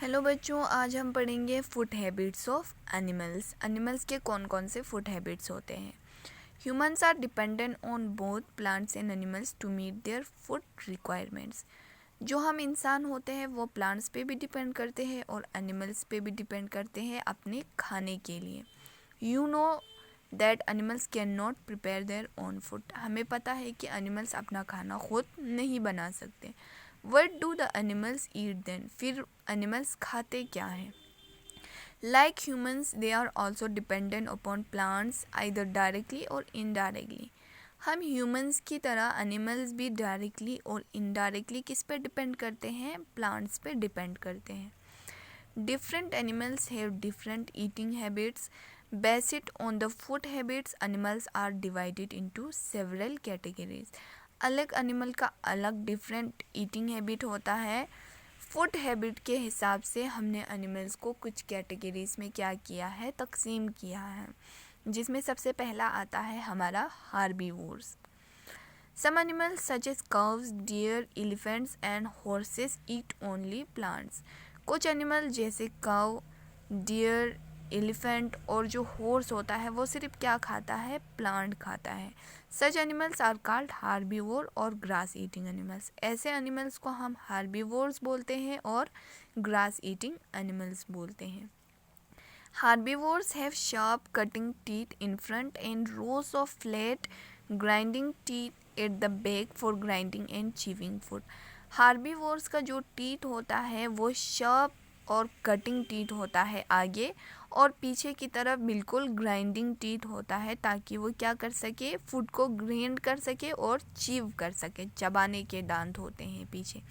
Hello बच्चों, आज हम पढ़ेंगे food habits of animals. Animals के कौन कौन से फूड हैबिट्स होते हैं। Humans are dependent on both plants and animals to meet their food requirements. जो हम इंसान होते हैं वो प्लांट्स पे भी डिपेंड करते हैं और एनिमल्स पे भी डिपेंड करते हैं अपने खाने के लिए। You know that animals can not prepare their own food. हमें पता है कि एनिमल्स अपना खाना खुद नहीं बना सकते। What do the animals eat then. फिर एनिमल्स खाते क्या हैं। Like humans they are also dependent upon plants either directly और इनडायरेक्टली। हम ह्यूमंस की तरह एनिमल्स भी डायरेक्टली और इनडायरेक्टली किस पे डिपेंड करते हैं, प्लांट्स पे डिपेंड करते हैं। Different animals have different eating habits. Based on the food habits, animals are divided into several categories. अलग एनिमल का अलग डिफरेंट ईटिंग हैबिट होता है। फूड हैबिट के हिसाब से हमने एनिमल्स को कुछ कैटेगरीज में क्या किया है, तकसीम किया है, जिसमें सबसे पहला आता है हमारा herbivores. Some animals such as cows, deer, elephants and horses eat only plants. कुछ एनिमल जैसे काउ, डियर, एलिफेंट और जो हॉर्स होता है वो सिर्फ क्या खाता है, प्लांट खाता है। Such animals are called herbivore और ग्रास ईटिंग एनिमल्स। ऐसे एनिमल्स को हम हार्बीवोर्स बोलते हैं और ग्रास ईटिंग एनिमल्स बोलते हैं। Herbivores have sharp cutting teeth in front and rows of flat grinding teeth at the back for grinding and chewing food. Herbivores का जो टीथ होता है वो शार्प और कटिंग टीथ होता है आगे, और पीछे की तरफ बिल्कुल ग्राइंडिंग टीथ होता है ताकि वो क्या कर सके, फूड को ग्राइंड कर सके और चीव कर सके। चबाने के दांत होते हैं पीछे,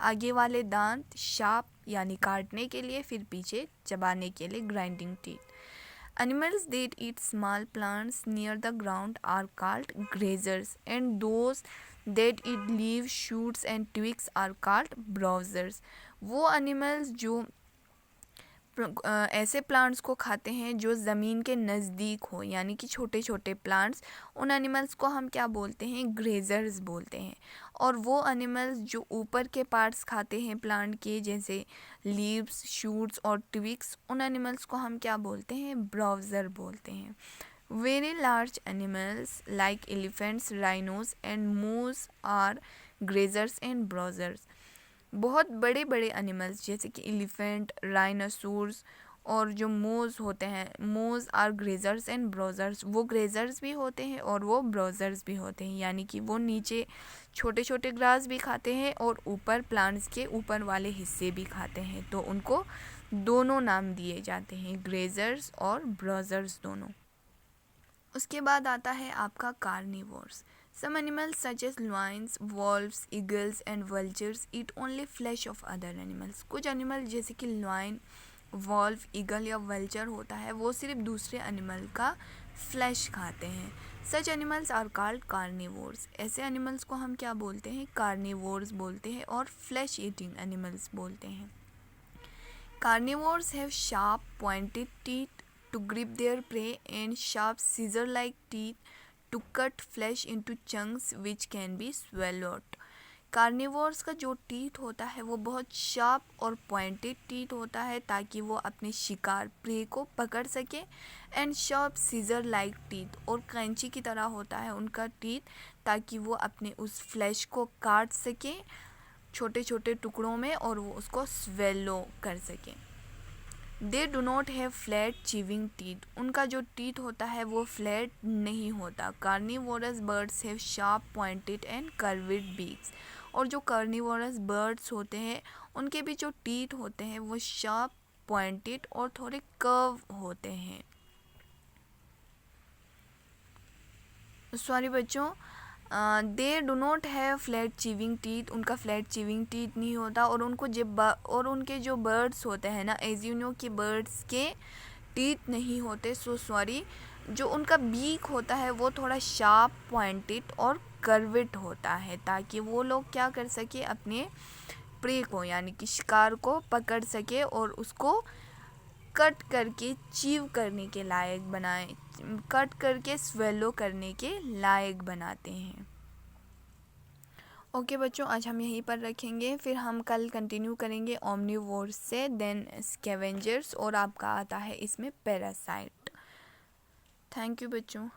आगे वाले दांत शार्प यानी काटने के लिए, फिर पीछे चबाने के लिए grinding teeth. Animals that eat small plants near the ground are called grazers and those that eat leaves, shoots and twigs are called browsers. वो एनिमल्स जो ऐसे प्लांट्स को खाते हैं जो ज़मीन के नज़दीक हो, यानी कि छोटे छोटे प्लांट्स, उन एनिमल्स को हम क्या बोलते हैं, ग्रेजर्स बोलते हैं। और वो एनिमल्स जो ऊपर के पार्ट्स खाते हैं प्लांट के, जैसे लीव्स, शूट्स और ट्विग्स, उन एनिमल्स को हम क्या बोलते हैं, ब्राउजर बोलते हैं। Very large animals like elephants, rhinos and moose are grazers and browsers. बहुत बड़े बड़े एनिमल्स जैसे कि एलिफेंट, राइनासोर्स और जो मोज होते हैं, मोज आर ग्रेजर्स एंड ब्राउजर्स। वो ग्रेजर्स भी होते हैं और वो ब्राउजर्स भी होते हैं, यानी कि वो नीचे छोटे छोटे ग्रास भी खाते हैं और ऊपर प्लांट्स के ऊपर वाले हिस्से भी खाते हैं। तो उनको दोनों नाम दिए जाते हैं, ग्रेजर्स और ब्राउजर्स दोनों। उसके बाद आता है आपका carnivores. Some animals such as lions, wolves, eagles and vultures eat only flesh of other animals. कुछ एनिमल जैसे कि lion, wolf, eagle या vulture होता है वो सिर्फ दूसरे एनिमल का फ्लैश खाते हैं। Such animals are called carnivores. ऐसे एनिमल्स को हम क्या बोलते हैं, कार्निवोर्स बोलते हैं और फ्लैश ईटिंग एनिमल्स बोलते हैं। Carnivores have sharp pointed teeth to grip their prey and sharp scissor-like teeth to cut flesh into chunks which can be swallowed. Carnivores का जो टीथ होता है वो बहुत शार्प और पॉइंटेड टीथ होता है ताकि वो अपने शिकार प्रे को पकड़ सके। And sharp scissor like teeth, और कैंची की तरह होता है उनका टीथ ताकि वो अपने उस फ्लैश को काट सके छोटे छोटे टुकड़ों में और वो उसको स्वेलो कर सके। They do not have flat chewing teeth. उनका जो टीथ होता है वो फ्लैट नहीं होता। Carnivorous birds have sharp pointed and curved beaks. और जो कार्निवोरस बर्ड्स होते हैं उनके भी जो टीथ होते हैं वो शार्प पॉइंटेड और थोड़े कर्व होते हैं। सॉरी बच्चों, they do not have flat chewing teeth. उनका फ्लैट चीविंग टीथ नहीं होता। और उनको जब और उनके जो बर्ड्स होते हैं ना, एज यू नो कि बर्ड्स के टीथ नहीं होते, सो सॉरी, जो उनका बीक होता है वो थोड़ा शार्प पॉइंटेड और कर्विट होता है ताकि वो लोग क्या कर सके, अपने प्रे को यानी कि शिकार को पकड़ सके और उसको कट करके चीव करने के लायक बनाए, कट करके स्वेलो करने के लायक बनाते हैं। ओके बच्चों, आज हम यहीं पर रखेंगे, फिर हम कल कंटिन्यू करेंगे ओमनिवोर्स से, देन स्कैवेंजर्स, और आपका आता है इसमें पैरासाइट। थैंक यू बच्चों।